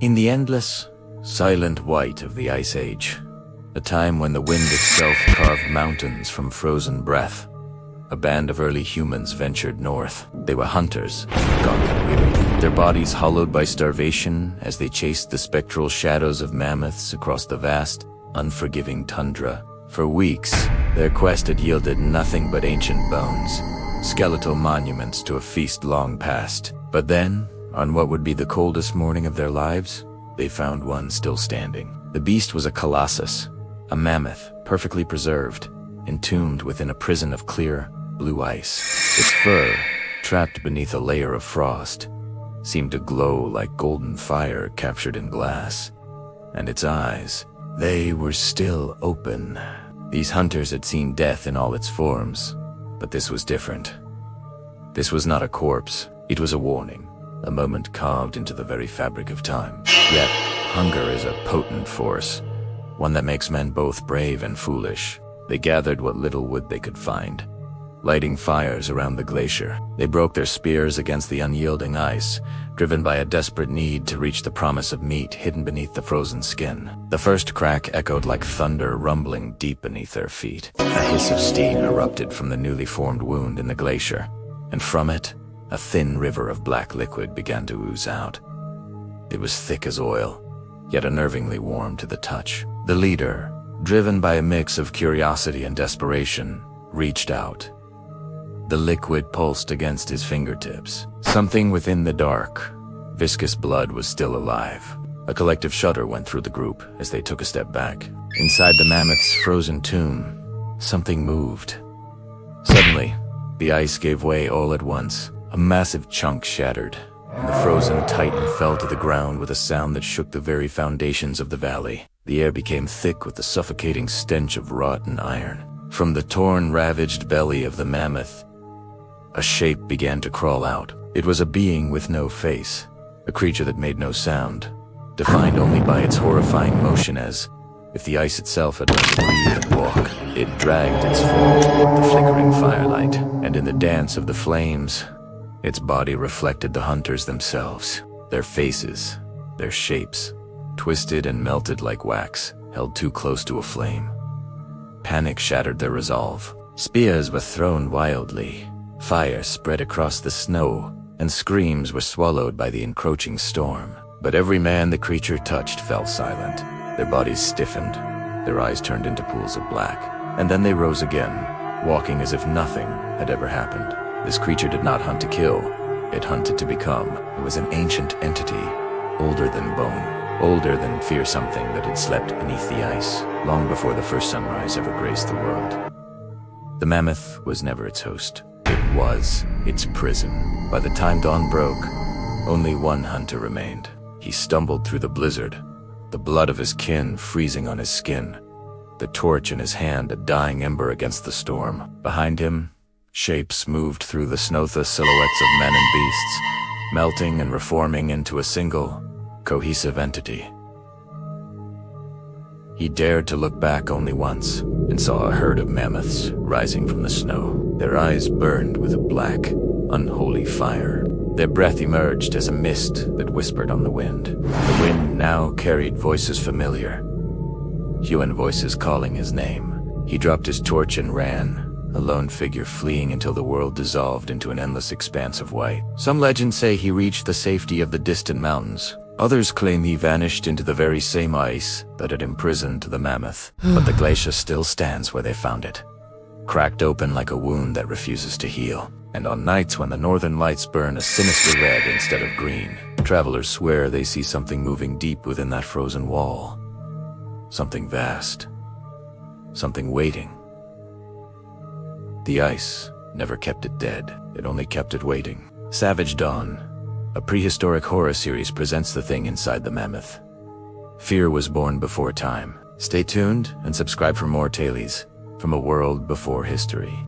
In the endless, silent white of the Ice Age, a time when the wind itself carved mountains from frozen breath, a band of early humans ventured north. They were hunters, gaunt and weary, their bodies hollowed by starvation as they chased the spectral shadows of mammoths across the vast, unforgiving tundra. For weeks, their quest had yielded nothing but ancient bones, skeletal monuments to a feast long past. But then, on what would be the coldest morning of their lives, they found one still standing. The beast was a colossus, a mammoth, perfectly preserved, entombed within a prison of clear, blue ice. Its fur, trapped beneath a layer of frost, seemed to glow like golden fire captured in glass. And its eyes, they were still open. These hunters had seen death in all its forms, but this was different. This was not a corpse, it was a warning, a moment carved into the very fabric of time. Yet, hunger is a potent force, one that makes men both brave and foolish. They gathered what little wood they could find, lighting fires around the glacier. They broke their spears against the unyielding ice, driven by a desperate need to reach the promise of meat hidden beneath the frozen skin. The first crack echoed like thunder rumbling deep beneath their feet. A hiss of steam erupted from the newly formed wound in the glacier, and from it, a thin river of black liquid began to ooze out. It was thick as oil, yet unnervingly warm to the touch. The leader, driven by a mix of curiosity and desperation, reached out. The liquid pulsed against his fingertips. Something within the dark, viscous blood was still alive. A collective shudder went through the group as they took a step back. Inside the mammoth's frozen tomb, something moved. Suddenly, the ice gave way all at once. A massive chunk shattered, and the frozen titan fell to the ground with a sound that shook the very foundations of the valley. The air became thick with the suffocating stench of rotten iron. From the torn, ravaged belly of the mammoth, a shape began to crawl out. It was a being with no face, a creature that made no sound, defined only by its horrifying motion as if the ice itself had learned to breathe and walk. It dragged its form toward the flickering firelight, and in the dance of the flames, its body reflected the hunters themselves, their faces, their shapes, twisted and melted like wax, held too close to a flame. Panic shattered their resolve. Spears were thrown wildly, fire spread across the snow, and screams were swallowed by the encroaching storm. But every man the creature touched fell silent. Their bodies stiffened, their eyes turned into pools of black, and then they rose again, walking as if nothing had ever happened. This creature did not hunt to kill, it hunted to become. It was an ancient entity, older than bone, older than fear something that had slept beneath the ice, long before the first sunrise ever graced the world. The mammoth was never its host. It was its prison. By the time dawn broke, only one hunter remained. He stumbled through the blizzard, the blood of his kin freezing on his skin, the torch in his hand a dying ember against the storm. Behind him, shapes moved through the snow-the silhouettes of men and beasts, melting and reforming into a single, cohesive entity. He dared to look back only once, and saw a herd of mammoths rising from the snow. Their eyes burned with a black, unholy fire. Their breath emerged as a mist that whispered on the wind. The wind now carried voices familiar, human voices calling his name. He dropped his torch and ran, a lone figure fleeing until the world dissolved into an endless expanse of white. Some legends say he reached the safety of the distant mountains. Others claim he vanished into the very same ice that had imprisoned the mammoth. But the glacier still stands where they found it, cracked open like a wound that refuses to heal. And on nights when the northern lights burn a sinister red instead of green, travelers swear they see something moving deep within that frozen wall. Something vast. Something waiting. The ice never kept it dead. It only kept it waiting. Savage Dawn, a prehistoric horror series, presents The Thing Inside the Mammoth. Fear was born before time. Stay tuned and subscribe for more tales from a world before history.